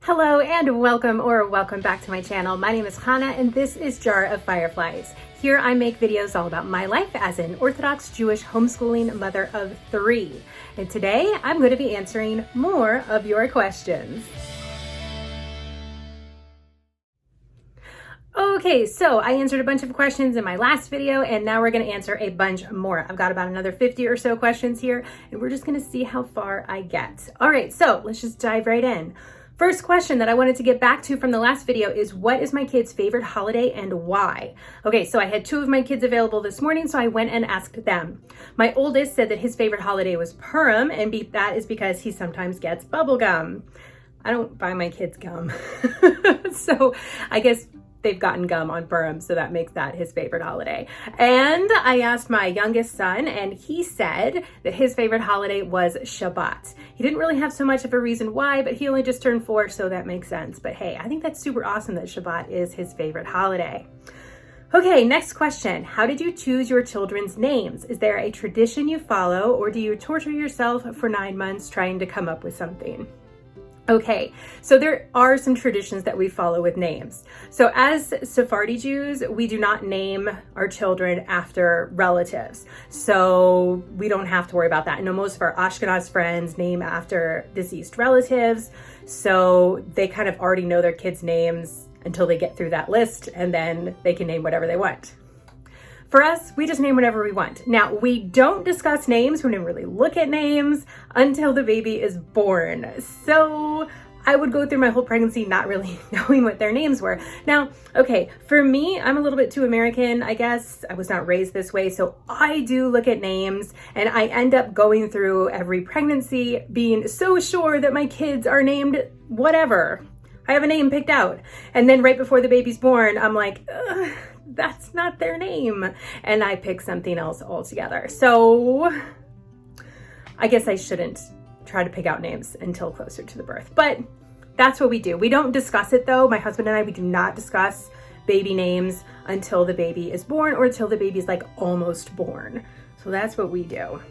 Hello and welcome back to my channel. My name is Chana and this is Jar of Fireflies. Here I make videos all about my life as an Orthodox Jewish homeschooling mother of 3. And today I'm going to be answering more of your questions. Okay, so I answered a bunch of questions in my last video and now we're going to answer a bunch more. I've got about another 50 or so questions here and we're just going to see how far I get. All right, so let's just dive right in. First question that I wanted to get back to from the last video is, what is my kid's favorite holiday and why? Okay, so I had 2 of my kids available this morning, so I went and asked them. My oldest said that his favorite holiday was Purim, and that is because he sometimes gets bubble gum. I don't buy my kids gum. So I guess they've gotten gum on Purim, so that makes that his favorite holiday. And I asked my youngest son, and he said that his favorite holiday was Shabbat. He didn't really have so much of a reason why, but he only just turned 4, so that makes sense. But hey, I think that's super awesome that Shabbat is his favorite holiday. Okay, next question. How did you choose your children's names? Is there a tradition you follow, or do you torture yourself for 9 months trying to come up with something? Okay, so there are some traditions that we follow with names. So as Sephardi Jews, we do not name our children after relatives. So we don't have to worry about that. I know most of our Ashkenaz friends name after deceased relatives. So they kind of already know their kids' names until they get through that list, and then they can name whatever they want. For us, we just name whatever we want. Now, we don't discuss names, we don't really look at names until the baby is born. So I would go through my whole pregnancy not really knowing what their names were. Now, okay, for me, I'm a little bit too American, I guess. I was not raised this way, so I do look at names, and I end up going through every pregnancy being so sure that my kids are named whatever. I have a name picked out. And then right before the baby's born, I'm like, ugh, that's not their name. And I pick something else altogether. So I guess I shouldn't try to pick out names until closer to the birth, but that's what we do. We don't discuss it though. My husband and I, we do not discuss baby names until the baby is born or until the baby's like almost born. So that's what we do.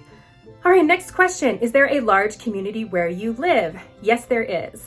All right, next question. Is there a large community where you live? Yes, there is.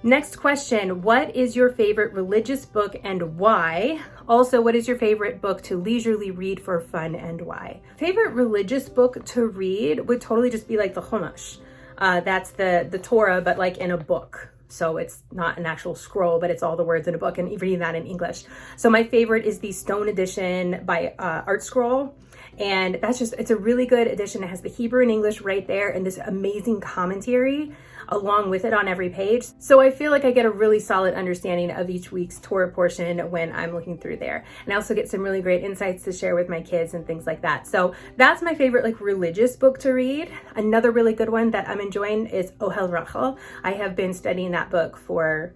Next question, what is your favorite religious book and why? Also, what is your favorite book to leisurely read for fun and why? Favorite religious book to read would totally just be like the Chumash. That's the Torah, but like in a book. So it's not an actual scroll, but it's all the words in a book, and reading that in English. So my favorite is the Stone edition by Art Scroll. And it's a really good edition. It has the Hebrew and English right there and this amazing commentary along with it on every page. So I feel like I get a really solid understanding of each week's Torah portion when I'm looking through there. And I also get some really great insights to share with my kids and things like that. So that's my favorite like religious book to read. Another really good one that I'm enjoying is Ohel Rachel. I have been studying that book for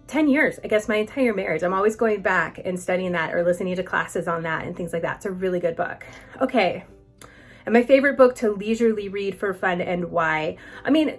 10 years, I guess my entire marriage. I'm always going back and studying that or listening to classes on that and things like that. It's a really good book. Okay, and my favorite book to leisurely read for fun and why? I mean,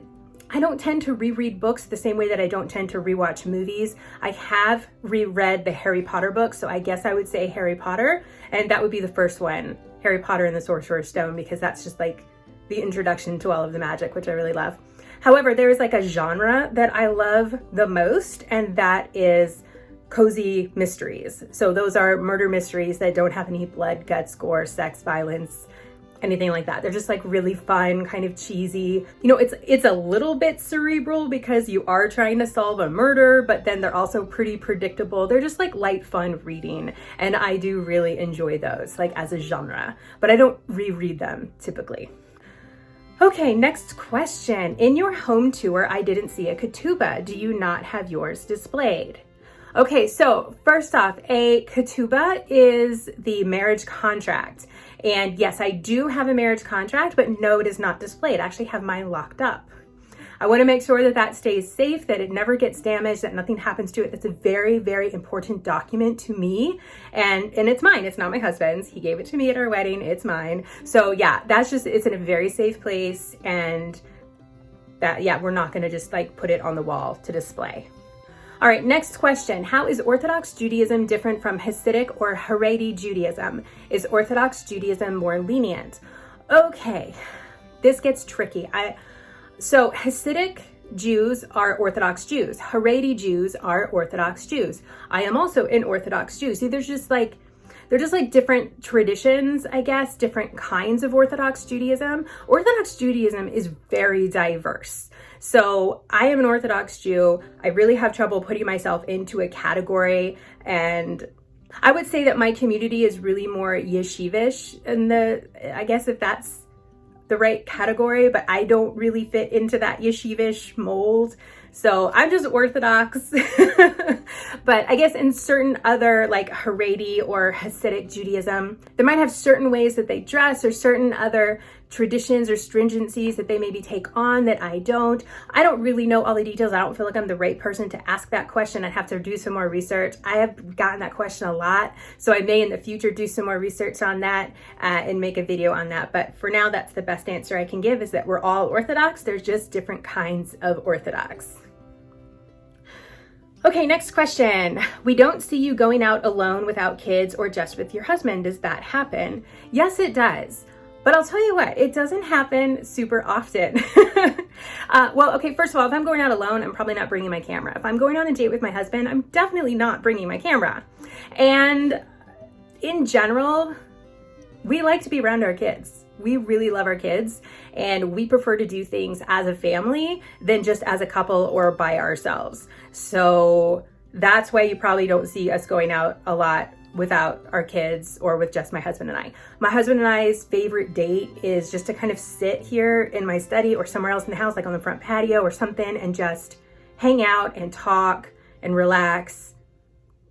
I don't tend to reread books the same way that I don't tend to rewatch movies. I have reread the Harry Potter books, so I guess I would say Harry Potter, and that would be the first one, Harry Potter and the Sorcerer's Stone, because that's just like the introduction to all of the magic, which I really love. However, there is like a genre that I love the most, and that is cozy mysteries. So those are murder mysteries that don't have any blood, guts, gore, sex, violence, anything like that. They're just like really fun, kind of cheesy. You know, it's a little bit cerebral because you are trying to solve a murder, but then they're also pretty predictable. They're just like light, fun reading. And I do really enjoy those like as a genre, but I don't reread them typically. Okay, next question. In your home tour, I didn't see a ketubah. Do you not have yours displayed? Okay, so first off, a ketubah is the marriage contract. And yes, I do have a marriage contract, but no, it is not displayed. I actually have mine locked up. I want to make sure that that stays safe, that it never gets damaged, that nothing happens to it. That's a very, very important document to me. And it's mine. It's not my husband's. He gave it to me at our wedding. It's mine. So yeah, it's in a very safe place. And that, yeah, we're not going to just like put it on the wall to display. All right, next question. How is Orthodox Judaism different from Hasidic or Haredi Judaism? Is Orthodox Judaism more lenient? Okay, this gets tricky. So Hasidic Jews are Orthodox Jews. Haredi Jews are Orthodox Jews. I am also an Orthodox Jew. See, they're just like different traditions, I guess, different kinds of Orthodox Judaism. Orthodox Judaism is very diverse. So I am an Orthodox Jew. I really have trouble putting myself into a category, and I would say that my community is really more yeshivish, and I guess if that's the right category, but I don't really fit into that yeshivish mold. So I'm just Orthodox. But I guess in certain other like Haredi or Hasidic Judaism, they might have certain ways that they dress or certain other traditions or stringencies that they maybe take on that I don't. I don't really know all the details. I don't feel like I'm the right person to ask that question. I'd have to do some more research. I have gotten that question a lot, so I may in the future do some more research on that and make a video on that. But for now, that's the best answer I can give, is that we're all Orthodox. There's just different kinds of Orthodox. Okay, next question. We don't see you going out alone without kids or just with your husband. Does that happen? Yes, it does. But I'll tell you what, it doesn't happen super often. Well, okay, first of all, if I'm going out alone, I'm probably not bringing my camera. If I'm going on a date with my husband, I'm definitely not bringing my camera. And in general, we like to be around our kids. We really love our kids, and we prefer to do things as a family than just as a couple or by ourselves. So that's why you probably don't see us going out a lot without our kids or with just my husband and I. My husband and I's favorite date is just to kind of sit here in my study or somewhere else in the house, like on the front patio or something, and just hang out and talk and relax,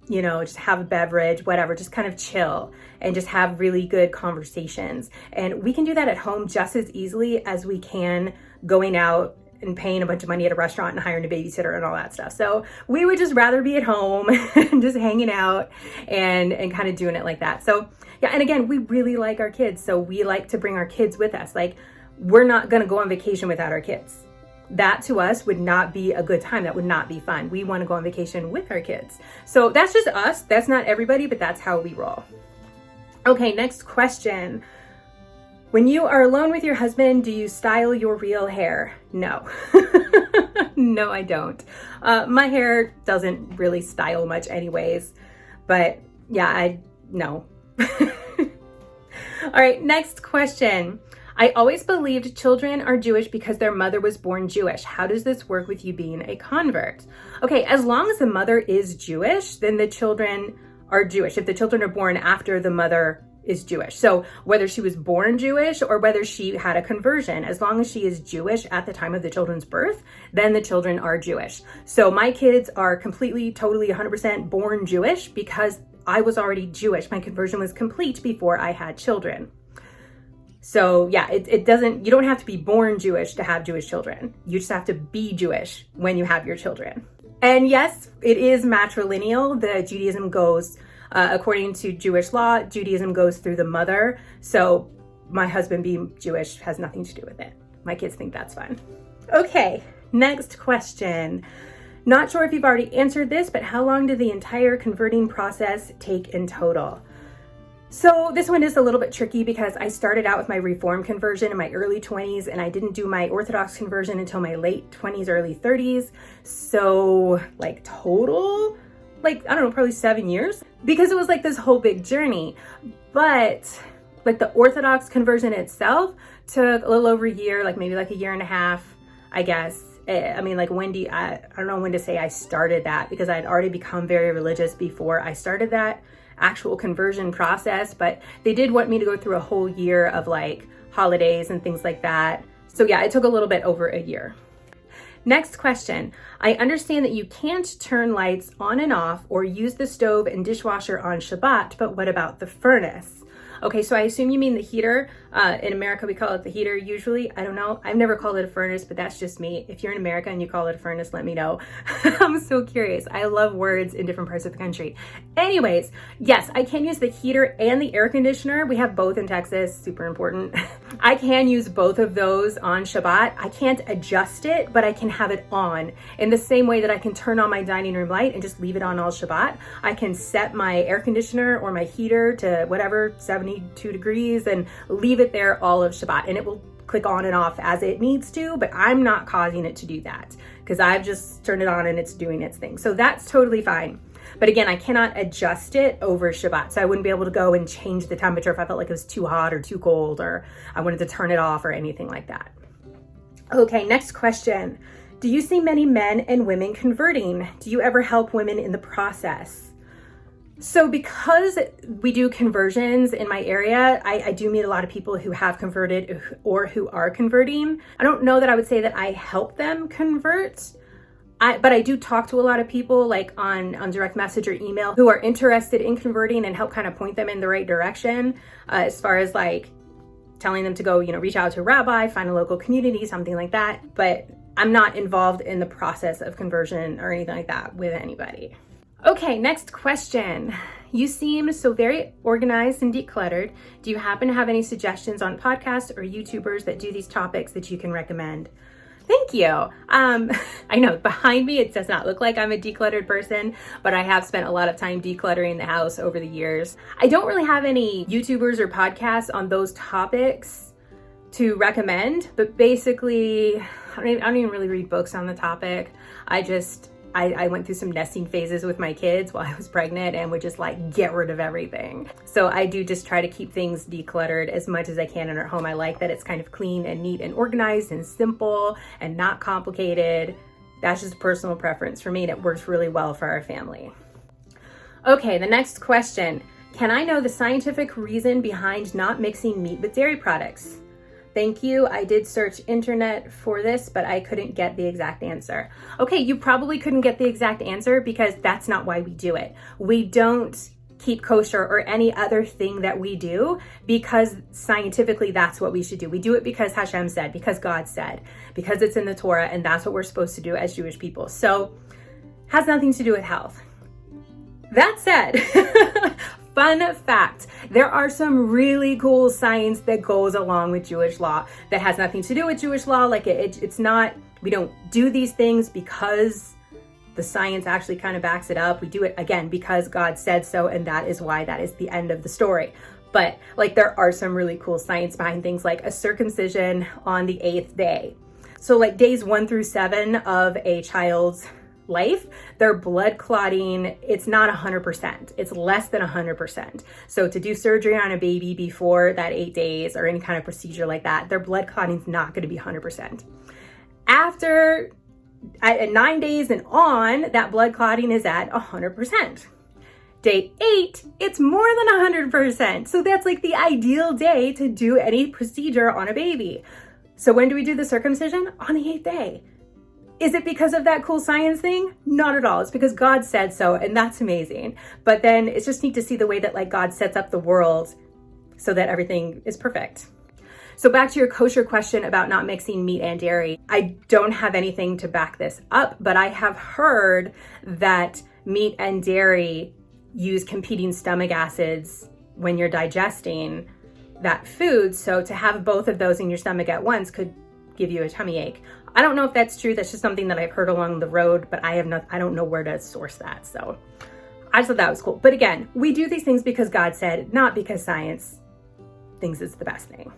you know, just have a beverage, whatever, just kind of chill and just have really good conversations. And we can do that at home just as easily as we can going out and paying a bunch of money at a restaurant and hiring a babysitter and all that stuff. So we would just rather be at home and just hanging out and kind of doing it like that. So yeah, and again, we really like our kids. So we like to bring our kids with us. Like, we're not gonna go on vacation without our kids. That to us would not be a good time. That would not be fun. We want to go on vacation with our kids. So that's just us. That's not everybody, but that's how we roll. Okay, next question. When you are alone with your husband, do you style your real hair? No. No, I don't. My hair doesn't really style much anyways, but yeah, no. All right, next question. I always believed children are Jewish because their mother was born Jewish. How does this work with you being a convert? Okay, as long as the mother is Jewish, then the children are Jewish. If the children are born after the mother is Jewish. So whether she was born Jewish or whether she had a conversion, as long as she is Jewish at the time of the children's birth, then the children are Jewish. So my kids are completely, totally 100% born Jewish because I was already Jewish. My conversion was complete before I had children. So yeah, you don't have to be born Jewish to have Jewish children. You just have to be Jewish when you have your children. And yes, it is matrilineal. The Judaism goes, according to Jewish law, Judaism goes through the mother. So my husband being Jewish has nothing to do with it. My kids think that's fun. Okay, next question. Not sure if you've already answered this, but how long did the entire converting process take in total? So this one is a little bit tricky because I started out with my Reform conversion in my early 20s and I didn't do my Orthodox conversion until my late 20s, early 30s. So like total, like, I don't know, probably 7 years, because it was like this whole big journey. But like the Orthodox conversion itself took a little over a year, like maybe like a year and a half, I guess. I mean, like I don't know when to say I started that, because I had already become very religious before I started that actual conversion process, but they did want me to go through a whole year of like holidays and things like that. So yeah, it took a little bit over a year. Next question. I understand that you can't turn lights on and off or use the stove and dishwasher on Shabbat, but what about the furnace? Okay, so I assume you mean the heater. In America, we call it the heater usually. I don't know. I've never called it a furnace, but that's just me. If you're in America and you call it a furnace, let me know. I'm so curious. I love words in different parts of the country. Anyways, yes, I can use the heater and the air conditioner. We have both in Texas, super important. I can use both of those on Shabbat. I can't adjust it, but I can have it on. In the same way that I can turn on my dining room light and just leave it on all Shabbat, I can set my air conditioner or my heater to whatever, 72 degrees, and leave it there all of Shabbat, and it will click on and off as it needs to, but I'm not causing it to do that because I've just turned it on and it's doing its thing. So that's totally fine. But again, I cannot adjust it over Shabbat. So I wouldn't be able to go and change the temperature if I felt like it was too hot or too cold, or I wanted to turn it off or anything like that. Okay, next question. Do you see many men and women converting? Do you ever help women in the process? So because we do conversions in my area, I do meet a lot of people who have converted or who are converting. I don't know that I would say that I help them convert. But I do talk to a lot of people like on direct message or email who are interested in converting and help kind of point them in the right direction as far as like telling them to go, reach out to a rabbi, find a local community, something like that. But I'm not involved in the process of conversion or anything like that with anybody. Okay, next question. You seem so very organized and decluttered. Do you happen to have any suggestions on podcasts or YouTubers that do these topics that you can recommend? Thank you. I know behind me, it does not look like I'm a decluttered person, but I have spent a lot of time decluttering the house over the years. I don't really have any YouTubers or podcasts on those topics to recommend, but basically, I don't even really read books on the topic. I went through some nesting phases with my kids while I was pregnant and would just like get rid of everything. So I do just try to keep things decluttered as much as I can in our home. I like that it's kind of clean and neat and organized and simple and not complicated. That's just a personal preference for me, and it works really well for our family. Okay, the next question. Can I know the scientific reason behind not mixing meat with dairy products? Thank you. I did search internet for this, but I couldn't get the exact answer. Okay, you probably couldn't get the exact answer because that's not why we do it. We don't keep kosher or any other thing that we do because scientifically that's what we should do. We do it because Hashem said, because God said, because it's in the Torah, and that's what we're supposed to do as Jewish people. So has nothing to do with health. That said, fun fact, there are some really cool science that goes along with Jewish law that has nothing to do with Jewish law. Like it's not, we don't do these things because the science actually kind of backs it up. We do it again because God said so, and that is why that is the end of the story. But like there are some really cool science behind things like a circumcision on the 8th day. So like days 1 through 7 of a child's life, their blood clotting, it's not 100%. It's less than 100%. So to do surgery on a baby before that 8 days or any kind of procedure like that, their blood clotting is not going to be 100%. After at 9 days and on, that blood clotting is at 100%. Day 8, it's more than 100%. So that's like the ideal day to do any procedure on a baby. So when do we do the circumcision? On the 8th day. Is it because of that cool science thing? Not at all. It's because God said so, and that's amazing. But then it's just neat to see the way that like God sets up the world so that everything is perfect. So back to your kosher question about not mixing meat and dairy. I don't have anything to back this up, but I have heard that meat and dairy use competing stomach acids when you're digesting that food. So to have both of those in your stomach at once could give you a tummy ache. I don't know if that's true. That's just something that I've heard along the road, but I don't know where to source that. So I just thought that was cool. But again, we do these things because God said, not because science thinks it's the best thing.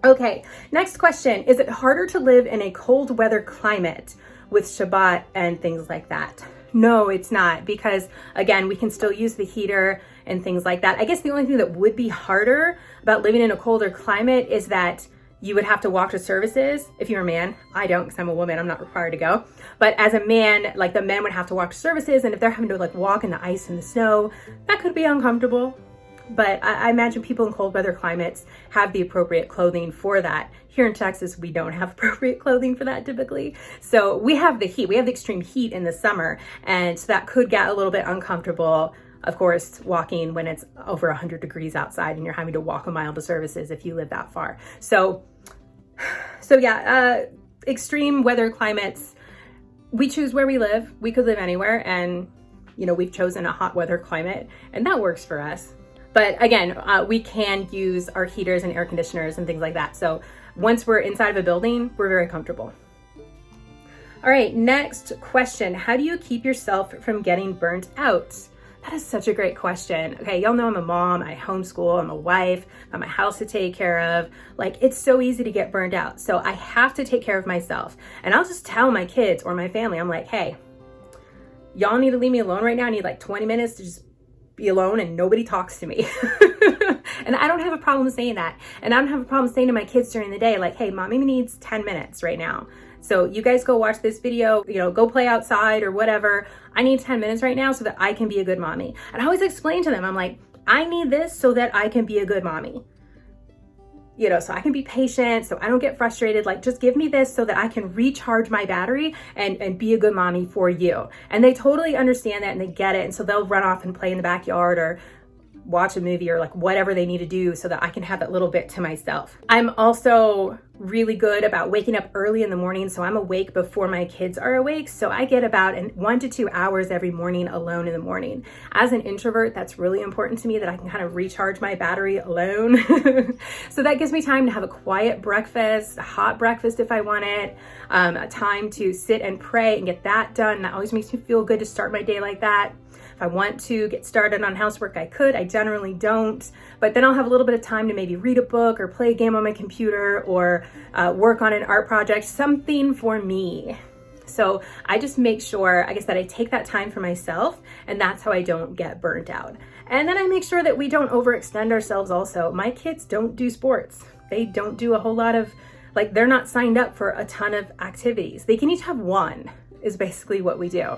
Okay, next question. Is it harder to live in a cold weather climate with Shabbat and things like that? No, it's not, because again, we can still use the heater and things like that. I guess the only thing that would be harder about living in a colder climate is that you would have to walk to services if you're a man. I don't, because I'm a woman, I'm not required to go. But as a man, like the men would have to walk to services, and if they're having to like walk in the ice and the snow, that could be uncomfortable. But I imagine people in cold weather climates have the appropriate clothing for that. Here in Texas, we don't have appropriate clothing for that typically. So we have the heat, we have the extreme heat in the summer, and so that could get a little bit uncomfortable. Of course, walking when it's over 100 degrees outside and you're having to walk a mile to services if you live that far. So yeah, extreme weather climates, we choose where we live. We could live anywhere, and we've chosen a hot weather climate, and that works for us. But again, we can use our heaters and air conditioners and things like that. So once we're inside of a building, we're very comfortable. All right, next question. How do you keep yourself from getting burnt out? That is such a great question. Okay, y'all know I'm a mom, I homeschool, I'm a wife, I have my house to take care of. Like, it's so easy to get burned out. So I have to take care of myself. And I'll just tell my kids or my family, I'm like, hey, y'all need to leave me alone right now. I need like 20 minutes to just be alone and nobody talks to me. And I don't have a problem saying that. And I don't have a problem saying to my kids during the day, like, hey, mommy needs 10 minutes right now. So you guys go watch this video, you know, go play outside or whatever. I need 10 minutes right now so that I can be a good mommy. And I always explain to them, I'm like, I need this so that I can be a good mommy. You know, so I can be patient, so I don't get frustrated. Like, just give me this so that I can recharge my battery and be a good mommy for you. And they totally understand that and they get it. And so they'll run off and play in the backyard or watch a movie or like whatever they need to do so that I can have that little bit to myself. I'm also really good about waking up early in the morning. So I'm awake before my kids are awake. So I get about 1 to 2 hours every morning alone in the morning. As an introvert, that's really important to me that I can kind of recharge my battery alone. So that gives me time to have a quiet breakfast, a hot breakfast if I want it, a time to sit and pray and get that done. That always makes me feel good to start my day like that. If I want to get started on housework, I could. I generally don't. But then I'll have a little bit of time to maybe read a book or play a game on my computer or work on an art project, something for me. So I just make sure, I guess, that I take that time for myself, and that's how I don't get burnt out. And then I make sure that we don't overextend ourselves also. My kids don't do sports. They don't do a whole lot of, like, they're not signed up for a ton of activities. They can each have one, is basically what we do.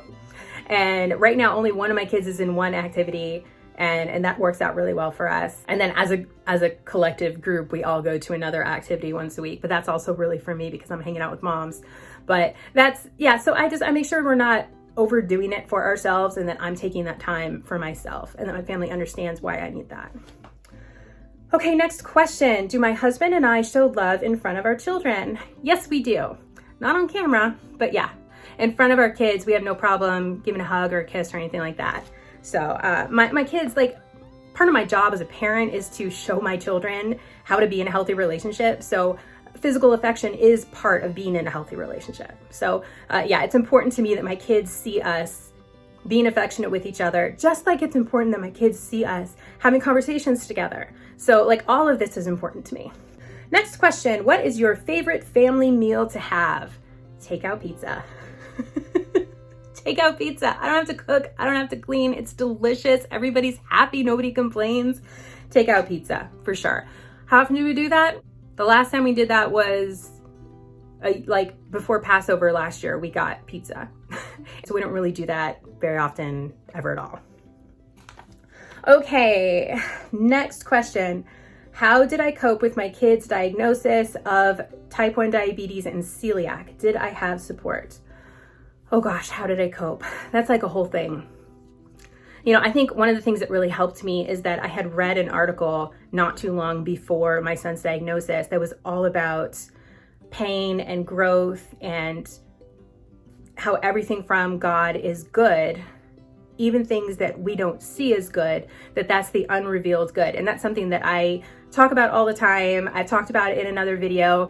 And right now, only one of my kids is in one activity, and that works out really well for us. And then as a collective group, we all go to another activity once a week, but that's also really for me because I'm hanging out with moms. But that's, yeah, so I make sure we're not overdoing it for ourselves and that I'm taking that time for myself and that my family understands why I need that. Okay, next question. Do my husband and I show love in front of our children? Yes, we do. Not on camera, but yeah. In front of our kids, we have no problem giving a hug or a kiss or anything like that. So my kids, like, part of my job as a parent is to show my children how to be in a healthy relationship. So physical affection is part of being in a healthy relationship. So yeah, it's important to me that my kids see us being affectionate with each other, just like it's important that my kids see us having conversations together. So like all of this is important to me. Next question, what is your favorite family meal to have? Takeout pizza. Takeout pizza. I don't have to cook. I don't have to clean. It's delicious. Everybody's happy. Nobody complains. Takeout pizza for sure. How often do we do that? The last time we did that was like before Passover last year, we got pizza. So we don't really do that very often, ever at all. Okay, next question. How did I cope with my kids' diagnosis of type 1 diabetes and celiac? Did I have support? Oh gosh, how did I cope? That's like a whole thing. You know, I think one of the things that really helped me is that I had read an article not too long before my son's diagnosis that was all about pain and growth and how everything from God is good, even things that we don't see as good, that's the unrevealed good. And that's something that I talk about all the time. I've talked about it in another video.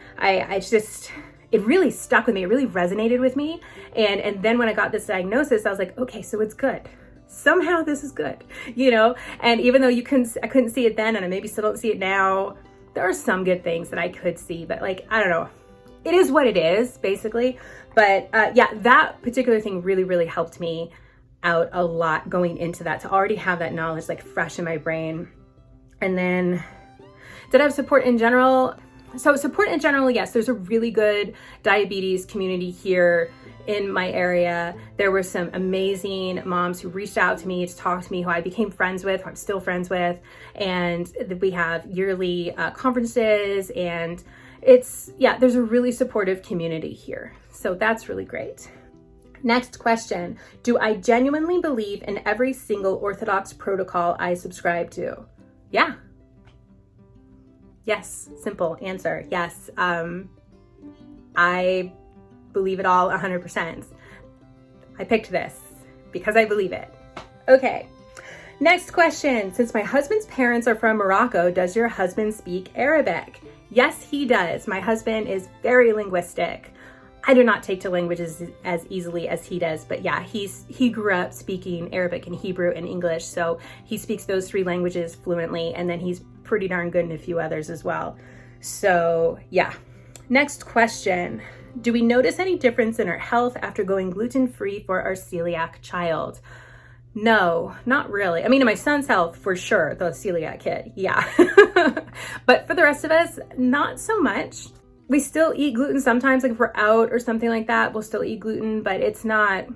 It really stuck with me. It really resonated with me. And then when I got this diagnosis, I was like, okay, so it's good. Somehow this is good, you know? And even though I couldn't see it then, and I maybe still don't see it now, there are some good things that I could see, but like, I don't know. It is what it is, basically. But yeah, that particular thing really, really helped me out a lot going into that, to already have that knowledge like fresh in my brain. And then, did I have support in general? So support in general, yes, there's a really good diabetes community here in my area. There were some amazing moms who reached out to me to talk to me, who I became friends with, who I'm still friends with. And we have yearly conferences, and there's a really supportive community here. So that's really great. Next question, do I genuinely believe in every single Orthodox protocol I subscribe to? Yeah. Yes, simple answer. Yes, I believe it all 100%. I picked this because I believe it. Okay, next question. Since my husband's parents are from Morocco, does your husband speak Arabic? Yes, he does. My husband is very linguistic. I do not take to languages as easily as he does, but yeah, he grew up speaking Arabic and Hebrew and English, so he speaks those 3 languages fluently, and then he's pretty darn good in a few others as well. So yeah. Next question. Do we notice any difference in our health after going gluten-free for our celiac child? No, not really. I mean, in my son's health, for sure, the celiac kid, yeah. But for the rest of us, not so much. We still eat gluten sometimes, like if we're out or something like that, we'll still eat gluten, but it's not,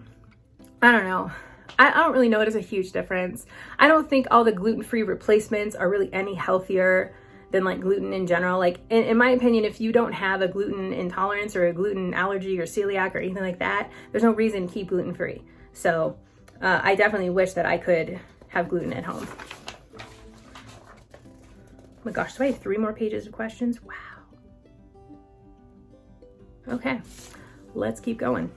I don't know. I don't really notice a huge difference. I don't think all the gluten-free replacements are really any healthier than like gluten in general. Like in my opinion, if you don't have a gluten intolerance or a gluten allergy or celiac or anything like that, there's no reason to keep gluten-free. So I definitely wish that I could have gluten at home. Oh my gosh, do I have 3 more pages of questions? Wow. Okay, let's keep going.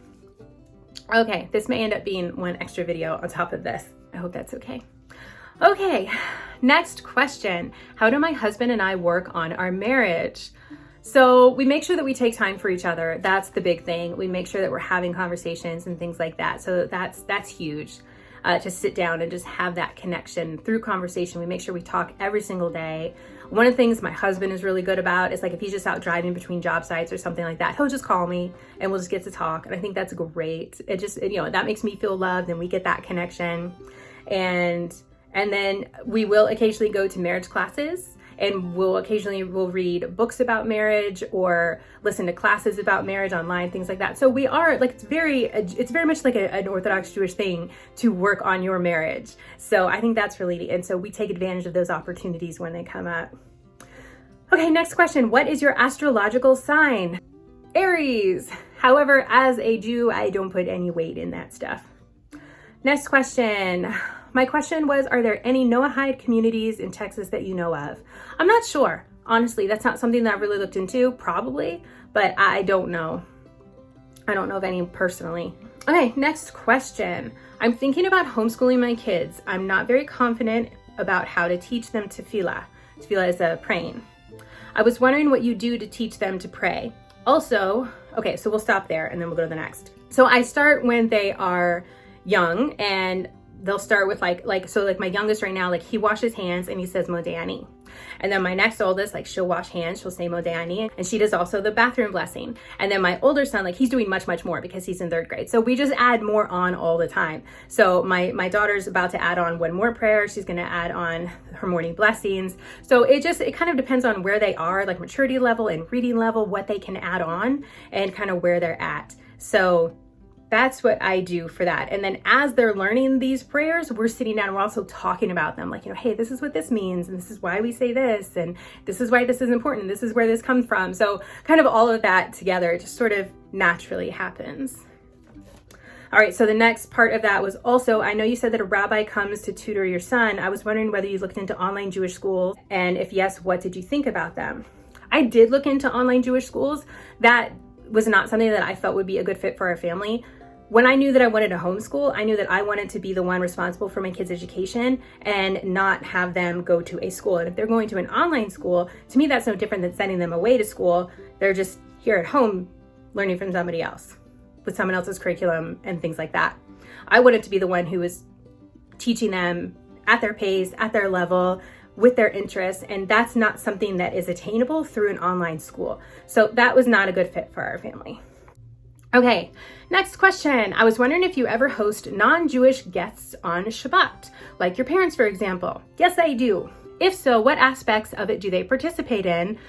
Okay, this may end up being one extra video on top of this. I hope that's okay. Okay, next question. How do my husband and I work on our marriage? So we make sure that we take time for each other. That's the big thing. We make sure that we're having conversations and things like that. So that's huge. To sit down and just have that connection through conversation. We make sure we talk every single day. One of the things my husband is really good about is like if he's just out driving between job sites or something like that, he'll just call me and we'll just get to talk. And I think that's great. It just, you know, that makes me feel loved and we get that connection. And then we will occasionally go to marriage classes, and we'll read books about marriage or listen to classes about marriage online, things like that. So we are like, it's very much like an Orthodox Jewish thing to work on your marriage. So I think that's really neat. And so we take advantage of those opportunities when they come up. Okay, next question. What is your astrological sign? Aries. However, as a Jew, I don't put any weight in that stuff. Next question. My question was, are there any Noahide communities in Texas that you know of? I'm not sure. Honestly, that's not something that I've really looked into, probably, but I don't know. I don't know of any personally. Okay, next question. I'm thinking about homeschooling my kids. I'm not very confident about how to teach them tefillah. Tefillah is a praying. I was wondering what you do to teach them to pray. Also, okay, so we'll stop there and then we'll go to the next. So I start when they are young, and they'll start with like my youngest right now, like he washes hands and he says Modani. And then my next oldest, like she'll wash hands, she'll say Modani, and she does also the bathroom blessing. And then my older son, like he's doing much more because he's in 3rd grade. So we just add more on all the time. So my daughter's about to add on one more prayer. She's gonna add on her morning blessings. So it kind of depends on where they are, like maturity level and reading level, what they can add on and kind of where they're at. So that's what I do for that. And then as they're learning these prayers, we're sitting down and we're also talking about them. Like, you know, hey, this is what this means. And this is why we say this. And this is why this is important. This is where this comes from. So kind of all of that together just sort of naturally happens. All right, so the next part of that was also, I know you said that a rabbi comes to tutor your son. I was wondering whether you looked into online Jewish schools, and if yes, what did you think about them? I did look into online Jewish schools. That was not something that I felt would be a good fit for our family. When I knew that I wanted to homeschool, I knew that I wanted to be the one responsible for my kids' education and not have them go to a school. And if they're going to an online school, to me, that's no different than sending them away to school. They're just here at home learning from somebody else with someone else's curriculum and things like that. I wanted to be the one who was teaching them at their pace, at their level, with their interests. And that's not something that is attainable through an online school. So that was not a good fit for our family. Okay, next question. I was wondering if you ever host non-Jewish guests on Shabbat, like your parents, for example. Yes, I do. If so, what aspects of it do they participate in?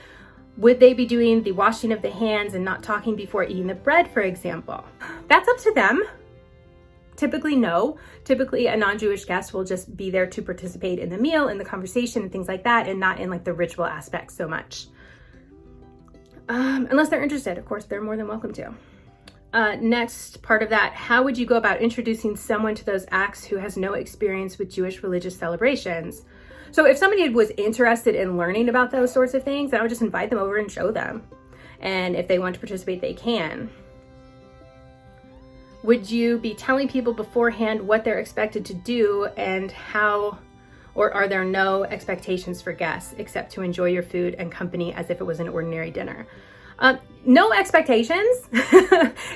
Would they be doing the washing of the hands and not talking before eating the bread, for example? That's up to them. Typically, no. Typically, a non-Jewish guest will just be there to participate in the meal, in the conversation, and things like that, and not in like the ritual aspects so much. Unless they're interested, of course, they're more than welcome to. Next part of that, how would you go about introducing someone to those acts who has no experience with Jewish religious celebrations? So if somebody was interested in learning about those sorts of things, then I would just invite them over and show them. And if they want to participate, they can. Would you be telling people beforehand what they're expected to do and how, or are there no expectations for guests except to enjoy your food and company as if it was an ordinary dinner? no expectations,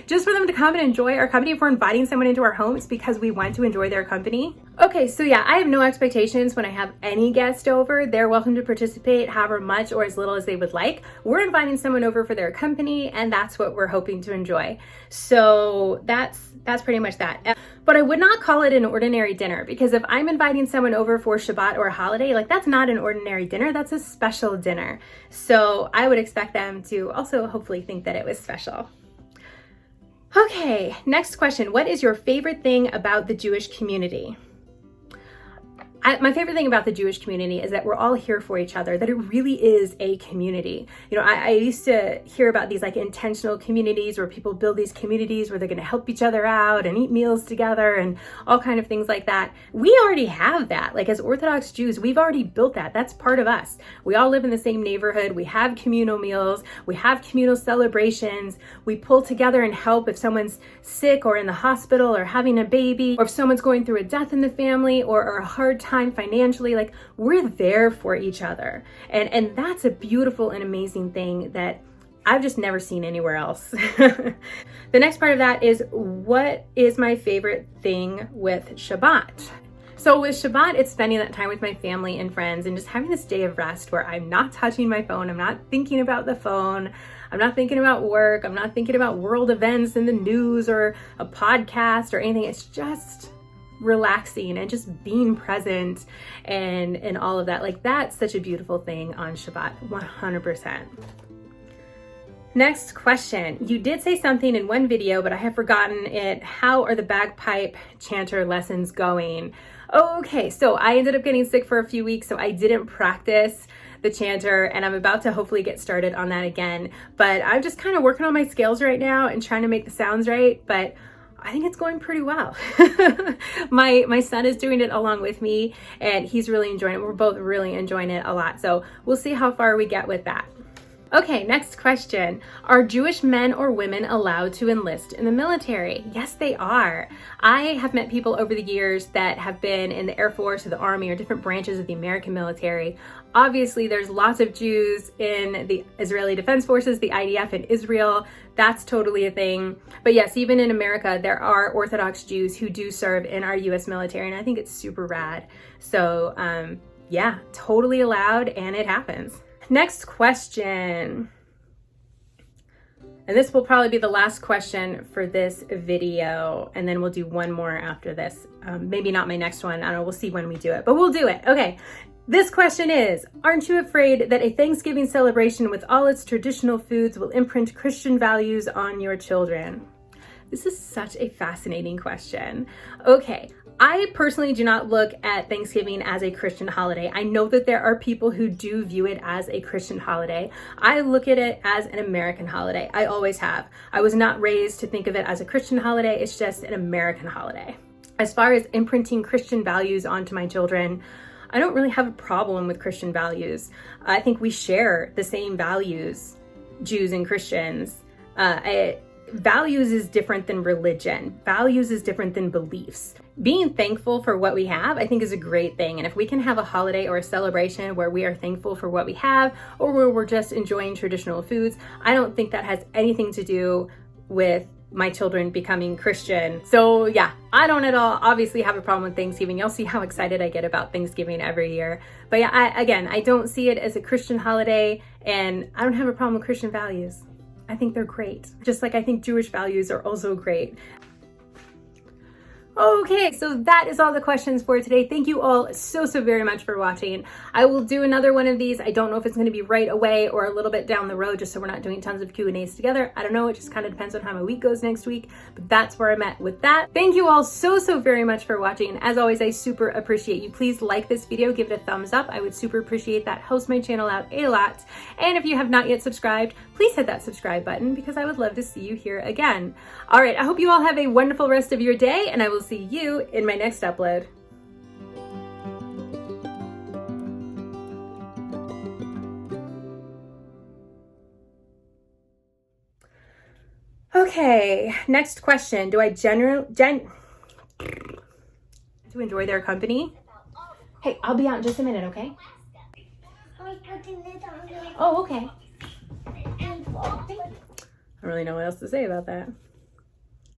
just for them to come and enjoy our company. If we're inviting someone into our home, it's because we want to enjoy their company. Okay, so yeah, I have no expectations when I have any guest over. They're welcome to participate however much or as little as they would like. We're inviting someone over for their company, and that's what we're hoping to enjoy. So that's pretty much that. But I would not call it an ordinary dinner, because if I'm inviting someone over for Shabbat or a holiday, like that's not an ordinary dinner, that's a special dinner. So I would expect them to also hopefully think that it was special. Okay, next question. What is your favorite thing about the Jewish community? My favorite thing about the Jewish community is that we're all here for each other, that it really is a community. You know, I used to hear about these like intentional communities where people build these communities where they're going to help each other out and eat meals together and all kind of things like that. We already have that. Like as Orthodox Jews, we've already built that. That's part of us. We all live in the same neighborhood. We have communal meals. We have communal celebrations. We pull together and help if someone's sick or in the hospital or having a baby, or if someone's going through a death in the family or a hard time financially. Like we're there for each other, and that's a beautiful and amazing thing that I've just never seen anywhere else. The next part of that is, what is my favorite thing with Shabbat? So with Shabbat, it's spending that time with my family and friends and just having this day of rest where I'm not touching my phone. I'm not thinking about the phone. I'm not thinking about work. I'm not thinking about world events in the news or a podcast or anything. It's just relaxing and just being present and all of that. Like that's such a beautiful thing on Shabbat, 100%. Next question. You did say something in one video, but I have forgotten it. How are the bagpipe chanter lessons going? Okay, so I ended up getting sick for a few weeks, so I didn't practice the chanter, and I'm about to hopefully get started on that again. But I'm just kind of working on my scales right now and trying to make the sounds right, but I think it's going pretty well. My son is doing it along with me, and he's really enjoying it. We're both really enjoying it a lot. So we'll see how far we get with that. Okay, next question. Are Jewish men or women allowed to enlist in the military? Yes, they are. I have met people over the years that have been in the Air Force or the Army or different branches of the American military. Obviously, there's lots of Jews in the Israeli Defense Forces, the IDF in Israel. That's totally a thing. But yes, even in America, there are Orthodox Jews who do serve in our US military, and I think it's super rad. So yeah, totally allowed, and it happens. Next question. And this will probably be the last question for this video, and then we'll do one more after this. Maybe not my next one. I don't know. We'll see when we do it, but we'll do it. Okay. This question is, aren't you afraid that a Thanksgiving celebration with all its traditional foods will imprint Christian values on your children? This is such a fascinating question. Okay. I personally do not look at Thanksgiving as a Christian holiday. I know that there are people who do view it as a Christian holiday. I look at it as an American holiday. I always have. I was not raised to think of it as a Christian holiday. It's just an American holiday. As far as imprinting Christian values onto my children, I don't really have a problem with Christian values. I think we share the same values, Jews and Christians. Values is different than religion. Values is different than beliefs. Being thankful for what we have, I think, is a great thing. And if we can have a holiday or a celebration where we are thankful for what we have, or where we're just enjoying traditional foods, I don't think that has anything to do with my children becoming Christian. So yeah, I don't at all obviously have a problem with Thanksgiving. You'll see how excited I get about Thanksgiving every year. But yeah, I don't see it as a Christian holiday, and I don't have a problem with Christian values. I think they're great. Just like I think Jewish values are also great. Okay, so that is all the questions for today. Thank you all so very much for watching. I will do another one of these. I don't know if it's going to be right away or a little bit down the road, just so we're not doing tons of Q&As together. I don't know. It just kind of depends on how my week goes next week, but that's where I'm at with that. Thank you all so very much for watching. As always, I super appreciate you. Please like this video, give it a thumbs up. I would super appreciate that. Helps my channel out a lot. And if you have not yet subscribed, please hit that subscribe button, because I would love to see you here again. All right, I hope you all have a wonderful rest of your day, and I will see you in my next upload. Okay, next question. Do I enjoy their company? Hey, I'll be out in just a minute, okay? Oh, okay. I don't really know what else to say about that.